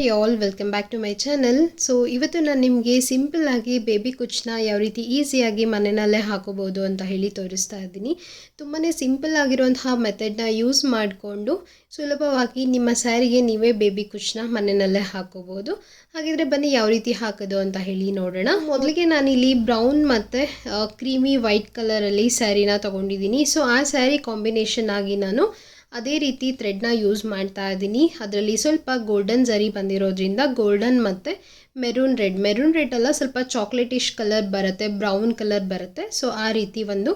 Hi all, welcome back to my channel. So ಇವತ್ತು ನಾನು ನಿಮಗೆ ಸಿಂಪಲ್ ಆಗಿ ಬೇಬಿ ಕುಚ್ಚನ್ನ ಯಾವ ರೀತಿ ಈಸಿಯಾಗಿ ಮನೆಯಲ್ಲೇ ಹಾಕೋಬೋದು ಅಂತ ಹೇಳಿ ತೋರಿಸ್ತಾ ಇದ್ದೀನಿ. ತುಂಬಾ ಸಿಂಪಲ್ ಆಗಿರುವಂತಹ ಮೆಥಡ್ನ ಯೂಸ್ ಮಾಡಿಕೊಂಡು ಸುಲಭವಾಗಿ ನಿಮ್ಮ ಸ್ಯಾರಿಗೆ ನೀವೇ ಬೇಬಿ ಕುಚ್ಚನ್ನ ಮನೆಯಲ್ಲೇ ಹಾಕೋಬೋದು. ಹಾಗಿದ್ರೆ ಬನ್ನಿ ಯಾವ ರೀತಿ ಹಾಕೋದು ಅಂತ ಹೇಳಿ ನೋಡೋಣ. ಮೊದಲಿಗೆ ನಾನಿಲ್ಲಿ ಬ್ರೌನ್ ಮತ್ತು ಕ್ರೀಮಿ ವೈಟ್ ಕಲರಲ್ಲಿ ಸ್ಯಾರಿನ ತೊಗೊಂಡಿದ್ದೀನಿ. ಸೊ ಆ ಸ್ಯಾರಿ ಕಾಂಬಿನೇಷನ್ ಆಗಿ ನಾನು ಅದೇ ರೀತಿ ಥ್ರೆಡ್ನ ಯೂಸ್ ಮಾಡ್ತಾ ಇದ್ದೀನಿ. ಅದರಲ್ಲಿ ಸ್ವಲ್ಪ ಗೋಲ್ಡನ್ ಜರಿ ಬಂದಿರೋದ್ರಿಂದ ಗೋಲ್ಡನ್ ಮತ್ತು ಮೆರೂನ್ ರೆಡ್ ಅಲ್ಲ, ಸ್ವಲ್ಪ ಚಾಕ್ಲೇಟಿಶ್ ಕಲರ್ ಬರುತ್ತೆ, ಬ್ರೌನ್ ಕಲರ್ ಬರುತ್ತೆ. ಸೊ ಆ ರೀತಿ ಒಂದು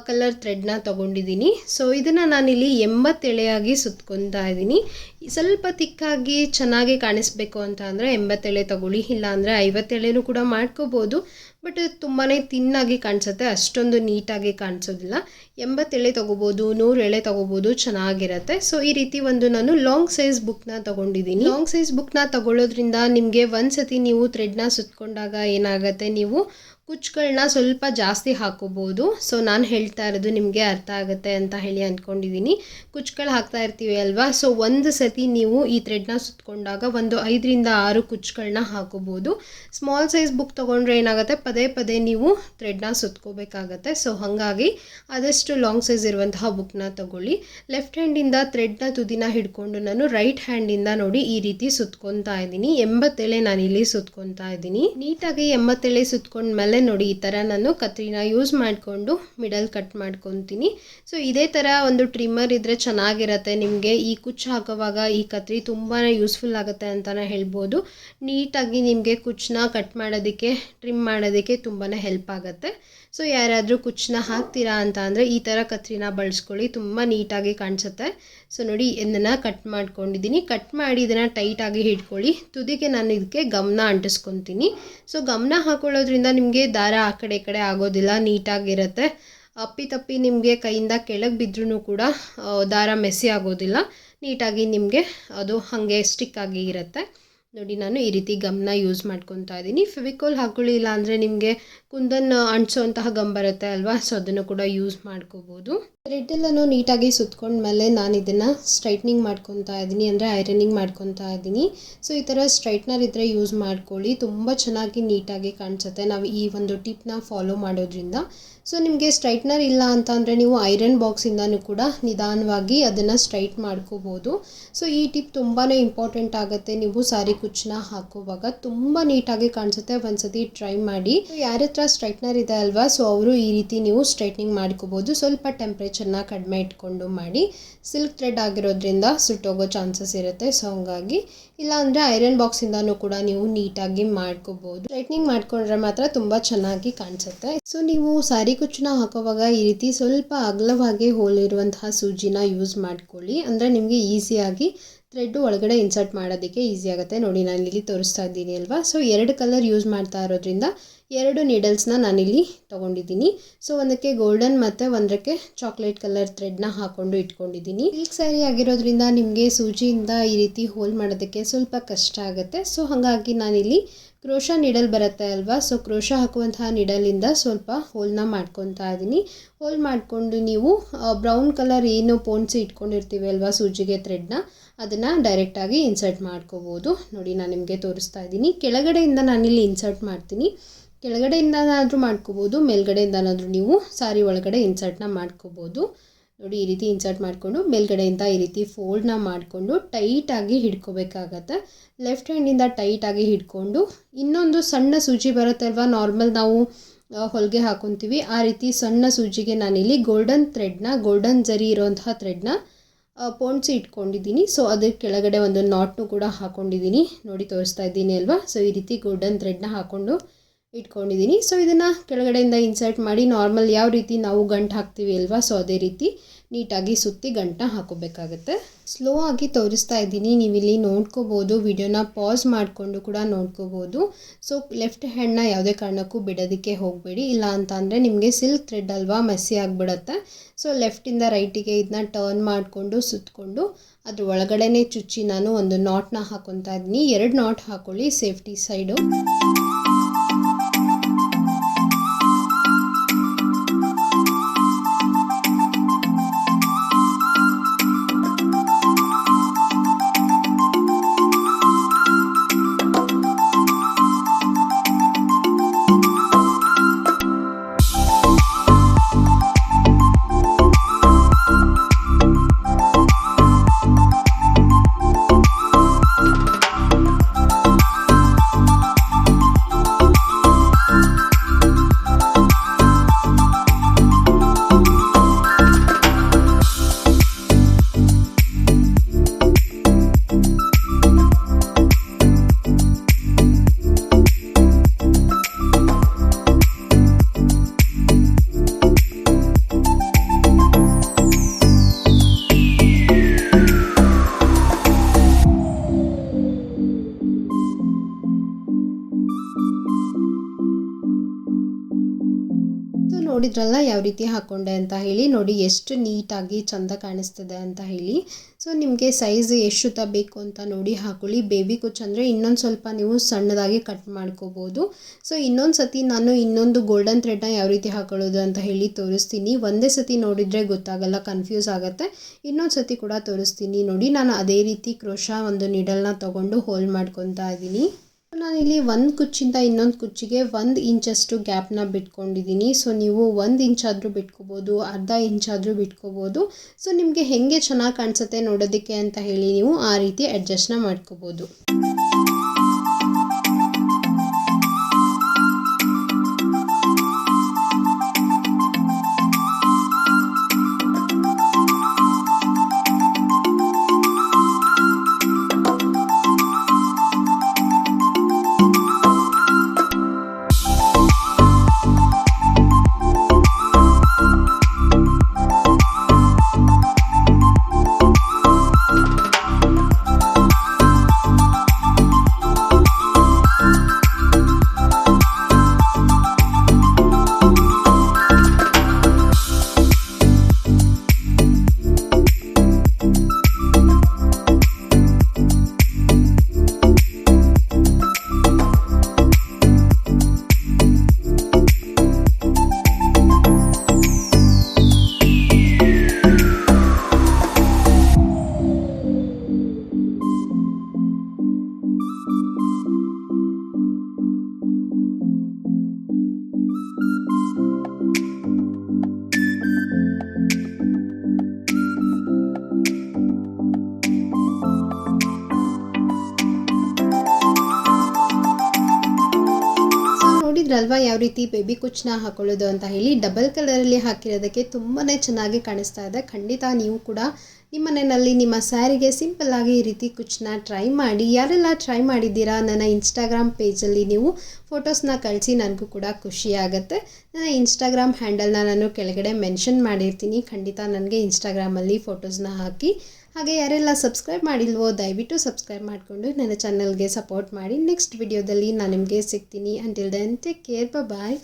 ಕಲರ್ ಥ್ರೆಡ್ನ ತೊಗೊಂಡಿದ್ದೀನಿ. ಸೊ ಇದನ್ನು ನಾನಿಲ್ಲಿ 80 ಎಳೆಯಾಗಿ ಸುತ್ಕೊತಾ ಇದ್ದೀನಿ. ಸ್ವಲ್ಪ ತಿಕ್ಕಾಗಿ ಚೆನ್ನಾಗಿ ಕಾಣಿಸ್ಬೇಕು ಅಂತ ಅಂದರೆ 80 ಎಳೆ ತೊಗೊಳ್ಳಿ, ಇಲ್ಲಾಂದರೆ 50 ಎಳೆನೂ ಕೂಡ ಮಾಡ್ಕೋಬೋದು. ಬಟ್ ತುಂಬಾ ತಿನ್ನಾಗಿ ಕಾಣಿಸುತ್ತೆ, ಅಷ್ಟೊಂದು ನೀಟಾಗಿ ಕಾಣಿಸೋದಿಲ್ಲ. 80 ಎಳೆ ತೊಗೋಬೋದು, 100 ಎಳೆ ತೊಗೋಬೋದು, ಚೆನ್ನಾಗಿರುತ್ತೆ. ಸೊ ಈ ರೀತಿ ಒಂದು ನಾನು ಲಾಂಗ್ ಸೈಜ್ ಬುಕ್ನ ತೊಗೊಂಡಿದ್ದೀನಿ. ಲಾಂಗ್ ಸೈಜ್ ಬುಕ್ನ ತೊಗೊಳ್ಳೋದ್ರಿಂದ ನಿಮಗೆ ಒಂದು ಸತಿ ನೀವು ಥ್ರೆಡ್ನ ಸುತ್ಕೊಂಡಾಗ ಏನಾಗುತ್ತೆ, ನೀವು ಕುಚ್ಚುಗಳನ್ನ ಸ್ವಲ್ಪ ಜಾಸ್ತಿ ಹಾಕೋಬೋದು. ಸೊ ನಾನು ಹೇಳ್ತಾ ಇರೋದು ನಿಮಗೆ ಅರ್ಥ ಆಗುತ್ತೆ ಅಂತ ಹೇಳಿ ಅಂದ್ಕೊಂಡಿದ್ದೀನಿ. ಕುಚ್ಚುಗಳು ಹಾಕ್ತಾ ಇರ್ತೀವಿ ಅಲ್ವಾ, ಸೊ ಒಂದು ಸತಿ ನೀವು ಈ ಥ್ರೆಡ್ನ ಸುತ್ಕೊಂಡಾಗ ಒಂದು 5ರಿಂದ 6 ಕುಚ್ಚುಗಳನ್ನ ಹಾಕೋಬೋದು. ಸ್ಮಾಲ್ ಸೈಜ್ ಬುಕ್ ತೊಗೊಂಡ್ರೆ ಏನಾಗುತ್ತೆ, ಪದೇ ನೀವು ಥ್ರೆಡ್ನ ಸುತ್ಕೋಬೇಕಾಗತ್ತೆ. ಸೊ ಹಾಗಾಗಿ ಆದಷ್ಟು ಲಾಂಗ್ ಸೈಜ್ ಇರುವಂತಹ ಬುಕ್ನ ತೊಗೊಳ್ಳಿ. ಲೆಫ್ಟ್ ಹ್ಯಾಂಡಿಂದ ಥ್ರೆಡ್ನ ತುದಿನ ಹಿಡ್ಕೊಂಡು ನಾನು ರೈಟ್ ಹ್ಯಾಂಡಿಂದ ನೋಡಿ ಈ ರೀತಿ ಸುತ್ಕೊತಾ ಇದ್ದೀನಿ. 80 ಎಳೆ ನಾನಿಲ್ಲಿ ಸುತ್ಕೊತಾ ಇದ್ದೀನಿ. ನೀಟಾಗಿ 80 ಎಳೆ ಸುತ್ಕೊಂಡ್ಮೇಲೆ ನೋಡಿ ಈ ಥರ ನಾನು ಕತ್ರಿನ ಯೂಸ್ ಮಾಡಿಕೊಂಡು ಮಿಡಲ್ ಕಟ್ ಮಾಡ್ಕೊತೀನಿ. ಸೊ ಇದೇ ಥರ ಒಂದು ಟ್ರಿಮ್ಮರ್ ಇದ್ದರೆ ಚೆನ್ನಾಗಿರುತ್ತೆ. ನಿಮಗೆ ಈ ಕುಚ್ಚು ಹಾಕೋವಾಗ ಈ ಕತ್ರಿ ತುಂಬಾ ಯೂಸ್ಫುಲ್ ಆಗುತ್ತೆ ಅಂತಲೇ ಹೇಳ್ಬೋದು. ನೀಟಾಗಿ ನಿಮಗೆ ಕುಚ್ಚನ್ನ ಕಟ್ ಮಾಡೋದಕ್ಕೆ, ಟ್ರಿಮ್ ಮಾಡೋದಕ್ಕೆ ತುಂಬಾ ಹೆಲ್ಪ್ ಆಗುತ್ತೆ. ಸೊ ಯಾರಾದರೂ ಕುಚ್ಚನ್ನ ಹಾಕ್ತೀರಾ ಅಂತ ಅಂದರೆ ಈ ಥರ ಕತ್ರಿನ ಬಳಸ್ಕೊಳ್ಳಿ, ತುಂಬ ನೀಟಾಗಿ ಕಾಣಿಸುತ್ತೆ. ಸೊ ನೋಡಿ ಇದನ್ನು ಕಟ್ ಮಾಡ್ಕೊಂಡಿದ್ದೀನಿ. ಕಟ್ ಮಾಡಿ ಇದನ್ನು ಟೈಟಾಗಿ ಹಿಡ್ಕೊಳ್ಳಿ. ತುದಿಗೆ ನಾನು ಇದಕ್ಕೆ ಗಮ್ನ ಅಂಟಿಸ್ಕೊತೀನಿ. ಸೊ ಗಮ್ನ ಹಾಕೊಳ್ಳೋದ್ರಿಂದ ನಿಮಗೆ ದಾರ ಆ ಕಡೆ ಈ ಕಡೆ ಆಗೋದಿಲ್ಲ, ನೀಟಾಗಿರುತ್ತೆ. ಅಪ್ಪಿ ನಿಮಗೆ ಕೈಯಿಂದ ಕೆಳಗೆ ಬಿದ್ದರೂ ಕೂಡ ದಾರ ಮೆಸ್ಸಿ ಆಗೋದಿಲ್ಲ, ನೀಟಾಗಿ ನಿಮಗೆ ಅದು ಹಾಗೆ ಸ್ಟಿಕ್ ಆಗಿ ಇರುತ್ತೆ. ನೋಡಿ ನಾನು ಈ ರೀತಿ ಗಮ್ನ ಯೂಸ್ ಮಾಡ್ಕೊತಾ ಇದ್ದೀನಿ. ಫೆವಿಕೋಲ್ ಹಾಕೊಳ್ಳಿ, ಇಲ್ಲ ಅಂದರೆ ನಿಮಗೆ ಕುಂದನ್ ಅಂಟಿಸೋಂತಹ ಗಮ್ ಬರುತ್ತೆ ಅಲ್ವಾ, ಸೊ ಅದನ್ನು ಕೂಡ ಯೂಸ್ ಮಾಡ್ಕೋಬೋದು. ಥ್ರೆಡ್ಡೆಲ್ಲನೂ ನೀಟಾಗಿ ಸುತ್ಕೊಂಡ್ಮೇಲೆ ನಾನು ಇದನ್ನು ಸ್ಟ್ರೈಟ್ನಿಂಗ್ ಮಾಡ್ಕೊತಾ ಇದ್ದೀನಿ, ಅಂದರೆ ಐರನಿಂಗ್ ಮಾಡ್ಕೊತಾ ಇದ್ದೀನಿ. ಸೊ ಈ ಥರ ಸ್ಟ್ರೈಟ್ನರ್ ಇದ್ದರೆ ಯೂಸ್ ಮಾಡ್ಕೊಳ್ಳಿ, ತುಂಬ ಚೆನ್ನಾಗಿ ನೀಟಾಗಿ ಕಾಣಿಸುತ್ತೆ ನಾವು ಈ ಒಂದು ಟಿಪ್ನ ಫಾಲೋ ಮಾಡೋದ್ರಿಂದ. ಸೊ ನಿಮಗೆ ಸ್ಟ್ರೈಟ್ನರ್ ಇಲ್ಲ ಅಂತ ಅಂದರೆ ನೀವು ಐರನ್ ಬಾಕ್ಸಿಂದನೂ ಕೂಡ ನಿಧಾನವಾಗಿ ಅದನ್ನು ಸ್ಟ್ರೈಟ್ ಮಾಡ್ಕೋಬೋದು. ಸೊ ಈ ಟಿಪ್ ತುಂಬಾ ಇಂಪಾರ್ಟೆಂಟ್ ಆಗುತ್ತೆ. ನೀವು ಸಾರಿ ಕುಚ್ಚನ್ನ ಹಾಕುವಾಗ ತುಂಬ ನೀಟಾಗಿ ಕಾಣಿಸುತ್ತೆ, ಒಂದ್ಸತಿ ಟ್ರೈ ಮಾಡಿ. ಯಾರ ಹತ್ರ ಸ್ಟ್ರೈಟ್ನರ್ ಇದೆ ಅಲ್ವಾ, ಸೊ ಅವರು ಈ ರೀತಿ ನೀವು ಸ್ಟ್ರೈಟ್ನಿಂಗ್ ಮಾಡ್ಕೋಬೋದು. ಸ್ವಲ್ಪ ಟೆಂಪ್ರೇಚರ್ನ ಕಡಿಮೆ ಇಟ್ಕೊಂಡು ಮಾಡಿ. ಸಿಲ್ಕ್ ಥ್ರೆಡ್ ಆಗಿರೋದ್ರಿಂದ ಸುಟ್ಟೋಗೋ ಚಾನ್ಸಸ್ ಇರುತ್ತೆ. ಸೊ ಹಂಗಾಗಿ ಇಲ್ಲಾಂದರೆ ಐರನ್ ಬಾಕ್ಸಿಂದನೂ ಕೂಡ ನೀವು ನೀಟಾಗಿ ಮಾಡ್ಕೋಬೋದು. ಸ್ಟ್ರೈಟ್ನಿಂಗ್ ಮಾಡ್ಕೊಂಡ್ರೆ ಮಾತ್ರ ತುಂಬ ಚೆನ್ನಾಗಿ ಕಾಣಿಸುತ್ತೆ. ಸೊ ನೀವು ಸಾರಿ ಕುಚ್ಚನ್ನ ಹಾಕೋವಾಗ ಈ ರೀತಿ ಸ್ವಲ್ಪ ಅಗಲವಾಗಿ ಹೋಲಿರುವಂತಹ ಸೂಜಿನ ಯೂಸ್ ಮಾಡ್ಕೊಳ್ಳಿ, ಅಂದರೆ ನಿಮಗೆ ಈಸಿಯಾಗಿ ಥ್ರೆಡ್ ಒಳಗಡೆ ಇನ್ಸರ್ಟ್ ಮಾಡೋದಕ್ಕೆ ಈಸಿ ಆಗುತ್ತೆ. ನೋಡಿ ನಾನು ಇಲ್ಲಿ ತೋರಿಸ್ತಾ ಇದ್ದೀನಿ ಅಲ್ವಾ. ಸೊ 2 ಕಲರ್ ಯೂಸ್ ಮಾಡ್ತಾ ಇರೋದ್ರಿಂದ 2 ನೀಡಲ್ಸ್ನ ನಾನಿಲ್ಲಿ ತೊಗೊಂಡಿದ್ದೀನಿ. ಸೊ ಒಂದಕ್ಕೆ ಗೋಲ್ಡನ್ ಮತ್ತು ಒಂದಕ್ಕೆ ಚಾಕ್ಲೇಟ್ ಕಲರ್ ಥ್ರೆಡ್ನ ಹಾಕ್ಕೊಂಡು ಇಟ್ಕೊಂಡಿದ್ದೀನಿ. ಸಿಲ್ಕ್ ಸ್ಯಾರಿ ಆಗಿರೋದ್ರಿಂದ ನಿಮಗೆ ಸೂಜಿಯಿಂದ ಈ ರೀತಿ ಹೋಲ್ ಮಾಡೋದಕ್ಕೆ ಸ್ವಲ್ಪ ಕಷ್ಟ ಆಗುತ್ತೆ. ಸೊ ಹಾಗಾಗಿ ನಾನಿಲ್ಲಿ ಕ್ರೋಶಾ ನೀಡಲ್ ಬರುತ್ತೆ ಅಲ್ವಾ, ಸೊ ಕ್ರೋಶಾ ಹಾಕುವಂತಹ ನೀಡಲಿಂದ ಸ್ವಲ್ಪ ಹೋಲ್ನ ಮಾಡ್ಕೊತಾ ಇದ್ದೀನಿ. ಹೋಲ್ ಮಾಡಿಕೊಂಡು ನೀವು ಬ್ರೌನ್ ಕಲರ್ ಏನು ಪೋಣಿಸಿ ಇಟ್ಕೊಂಡಿರ್ತೀವಿ ಅಲ್ವಾ ಸೂಜಿಗೆ ಥ್ರೆಡ್ನ, ಅದನ್ನು ಡೈರೆಕ್ಟಾಗಿ ಇನ್ಸರ್ಟ್ ಮಾಡ್ಕೋಬೋದು. ನೋಡಿ ನಾನು ನಿಮಗೆ ತೋರಿಸ್ತಾ ಇದ್ದೀನಿ. ಕೆಳಗಡೆಯಿಂದ ನಾನಿಲ್ಲಿ ಇನ್ಸರ್ಟ್ ಮಾಡ್ತೀನಿ. ಕೆಳಗಡೆಯಿಂದನಾದರೂ ಮಾಡ್ಕೋಬೋದು, ಮೇಲ್ಗಡೆಯಿಂದನಾದರೂ ನೀವು ಸಾರಿ ಒಳಗಡೆ ಇನ್ಸರ್ಟ್ನ ಮಾಡ್ಕೋಬೋದು. ನೋಡಿ ಈ ರೀತಿ ಇನ್ಸರ್ಟ್ ಮಾಡಿಕೊಂಡು ಮೇಲ್ಗಡೆಯಿಂದ ಈ ರೀತಿ ಫೋಲ್ಡ್ನ ಮಾಡಿಕೊಂಡು ಟೈಟಾಗಿ ಹಿಡ್ಕೋಬೇಕಾಗತ್ತೆ. ಲೆಫ್ಟ್ ಹ್ಯಾಂಡಿಂದ ಟೈಟಾಗಿ ಹಿಡ್ಕೊಂಡು ಇನ್ನೊಂದು ಸಣ್ಣ ಸೂಜಿ ಬರುತ್ತೆ ಅಲ್ವಾ, ನಾರ್ಮಲ್ ನಾವು ಹೊಲಿಗೆ ಹಾಕೊತೀವಿ ಆ ರೀತಿ ಸಣ್ಣ ಸೂಜಿಗೆ ನಾನಿಲ್ಲಿ ಗೋಲ್ಡನ್ ಜರಿ ಇರೋಂತಹ ಥ್ರೆಡ್ನ ಪೋಣಿಸಿ ಇಟ್ಕೊಂಡಿದ್ದೀನಿ. ಸೊ ಅದ್ರ ಕೆಳಗಡೆ ಒಂದು ನಾಟ್ನು ಕೂಡ ಹಾಕ್ಕೊಂಡಿದ್ದೀನಿ. ನೋಡಿ ತೋರಿಸ್ತಾ ಇದ್ದೀನಿ ಅಲ್ವಾ. ಸೊ ಈ ರೀತಿ ಗೋಲ್ಡನ್ ಥ್ರೆಡ್ನ ಹಾಕ್ಕೊಂಡು ಇಟ್ಕೊಂಡಿದ್ದೀನಿ. ಸೊ ಇದನ್ನು ಕೆಳಗಡೆಯಿಂದ ಇನ್ಸರ್ಟ್ ಮಾಡಿ ನಾರ್ಮಲ್ ಯಾವ ರೀತಿ ನಾವು ಗಂಟು ಹಾಕ್ತೀವಿ ಅಲ್ವಾ, ಸೊ ಅದೇ ರೀತಿ ನೀಟಾಗಿ ಸುತ್ತಿ ಗಂಟನ್ನ ಹಾಕೋಬೇಕಾಗತ್ತೆ. ಸ್ಲೋ ಆಗಿ ತೋರಿಸ್ತಾ ಇದ್ದೀನಿ, ನೀವಿಲ್ಲಿ ನೋಡ್ಕೋಬೋದು. ವಿಡಿಯೋನ ಪಾಸ್ ಮಾಡಿಕೊಂಡು ಕೂಡ ನೋಡ್ಕೋಬೋದು. ಸೊ ಲೆಫ್ಟ್ ಹ್ಯಾಂಡ್ನ ಯಾವುದೇ ಕಾರಣಕ್ಕೂ ಬಿಡೋದಕ್ಕೆ ಹೋಗಬೇಡಿ, ಇಲ್ಲ ಅಂತ ಅಂದರೆ ನಿಮಗೆ ಸಿಲ್ಕ್ ಥ್ರೆಡ್ ಅಲ್ವಾ ಮೆಸ್ಸಿ ಆಗಿಬಿಡುತ್ತೆ. ಸೊ ಲೆಫ್ಟಿಂದ ರೈಟಿಗೆ ಇದನ್ನ ಟರ್ನ್ ಮಾಡಿಕೊಂಡು ಸುತ್ತಕೊಂಡು ಅದ್ರ ಒಳಗಡೆನೇ ಚುಚ್ಚಿ ನಾನು ಒಂದು ನಾಟ್ನ ಹಾಕೊತಾ ಇದ್ದೀನಿ. 2 ನಾಟ್ ಹಾಕೊಳ್ಳಿ ಸೇಫ್ಟಿ ಸೈಡು. ನೋಡಿದ್ರಲ್ಲ ಯಾವ ರೀತಿ ಹಾಕ್ಕೊಂಡೆ ಅಂತ ಹೇಳಿ. ನೋಡಿ ಎಷ್ಟು ನೀಟಾಗಿ ಚೆಂದ ಕಾಣಿಸ್ತದೆ ಅಂತ ಹೇಳಿ. ಸೊ ನಿಮಗೆ ಸೈಜ್ ಎಷ್ಟು ಉದ್ದ ಬೇಕು ಅಂತ ನೋಡಿ ಹಾಕೊಳ್ಳಿ. ಬೇಬಿ ಕುಚ್ ಅಂದರೆ ಇನ್ನೊಂದು ಸ್ವಲ್ಪ ನೀವು ಸಣ್ಣದಾಗಿ ಕಟ್ ಮಾಡ್ಕೋಬೋದು. ಸೊ ಇನ್ನೊಂದು ಸತಿ ನಾನು ಇನ್ನೊಂದು ಗೋಲ್ಡನ್ ಥ್ರೆಡ್ನ ಯಾವ ರೀತಿ ಹಾಕೊಳ್ಳೋದು ಅಂತ ಹೇಳಿ ತೋರಿಸ್ತೀನಿ. ಒಂದೇ ಸತಿ ನೋಡಿದರೆ ಗೊತ್ತಾಗಲ್ಲ, ಕನ್ಫ್ಯೂಸ್ ಆಗುತ್ತೆ. ಇನ್ನೊಂದು ಸತಿ ಕೂಡ ತೋರಿಸ್ತೀನಿ ನೋಡಿ. ನಾನು ಅದೇ ರೀತಿ ಕ್ರೋಶಾ ಒಂದು ನೀಡಲ್ನ ತೊಗೊಂಡು ಹೋಲ್ ಮಾಡ್ಕೊತಾ ಇದ್ದೀನಿ. ನಾನಿಲ್ಲಿ ಒಂದು ಕುಚ್ಚಿಂದ ಇನ್ನೊಂದು ಕುಚ್ಚಿಗೆ 1 ಇಂಚಷ್ಟು ಗ್ಯಾಪ್ನ ಬಿಟ್ಕೊಂಡಿದ್ದೀನಿ. ಸೊ ನೀವು 1 ಇಂಚಾದರೂ ಬಿಟ್ಕೋಬೋದು, ಅರ್ಧ ಇಂಚಾದರೂ ಬಿಟ್ಕೋಬೋದು. ಸೊ ನಿಮಗೆ ಹೇಗೆ ಚೆನ್ನಾಗಿ ಕಾಣಿಸುತ್ತೆ ನೋಡೋದಕ್ಕೆ ಅಂತ ಹೇಳಿ ನೀವು ಆ ರೀತಿ ಅಡ್ಜಸ್ಟ್ನ ಮಾಡ್ಕೋಬೋದು. ನೋಡಿದ್ರಲ್ವಾ ಯಾವ ರೀತಿ ಬೇಬಿ ಕುಚ್ನ ಹಾಕೊಳ್ಳೋದು ಅಂತ ಹೇಳಿ. ಡಬಲ್ ಕಲರಲ್ಲಿ ಹಾಕಿರೋದಕ್ಕೆ ತುಂಬಾ ಚೆನ್ನಾಗಿ ಕಾಣಿಸ್ತಾ ಇದೆ. ಖಂಡಿತ ನೀವು ಕೂಡ ನಿಮ್ಮ ಮನೆಯಲ್ಲಿ ನಿಮ್ಮ ಸ್ಯಾರಿಗೆ ಸಿಂಪಲ್ಲಾಗಿ ಈ ರೀತಿ ಕುಚ್ನ ಟ್ರೈ ಮಾಡಿ. ಯಾರೆಲ್ಲ ಟ್ರೈ ಮಾಡಿದ್ದೀರಾ ನನ್ನ ಇನ್ಸ್ಟಾಗ್ರಾಮ್ ಪೇಜಲ್ಲಿ ನೀವು ಫೋಟೋಸ್ನ ಕಳಿಸಿ, ನನಗೂ ಕೂಡ ಖುಷಿ ಆಗುತ್ತೆ. ನನ್ನ ಇನ್ಸ್ಟಾಗ್ರಾಮ್ ಹ್ಯಾಂಡಲ್ನ ನಾನು ಕೆಳಗಡೆ ಮೆನ್ಷನ್ ಮಾಡಿರ್ತೀನಿ. ಖಂಡಿತ ನನಗೆ ಇನ್ಸ್ಟಾಗ್ರಾಮಲ್ಲಿ ಫೋಟೋಸ್ನ ಹಾಕಿ. ಹಾಗೆ ಯಾರೆಲ್ಲ ಸಬ್ಸ್ಕ್ರೈಬ್ ಮಾಡಿಲ್ವೋ ದಯವಿಟ್ಟು ಸಬ್ಸ್ಕ್ರೈಬ್ ಮಾಡಿಕೊಂಡು ನನ್ನ ಚಾನಲ್ಗೆ ಸಪೋರ್ಟ್ ಮಾಡಿ. ನೆಕ್ಸ್ಟ್ ವಿಡಿಯೋದಲ್ಲಿ ನಾನು ನಿಮಗೆ ಸಿಗ್ತೀನಿ. ಅಂಟಿಲ್ ದೆನ್ ಟೇಕ್ ಕೇರ್, ಬಾಯ್.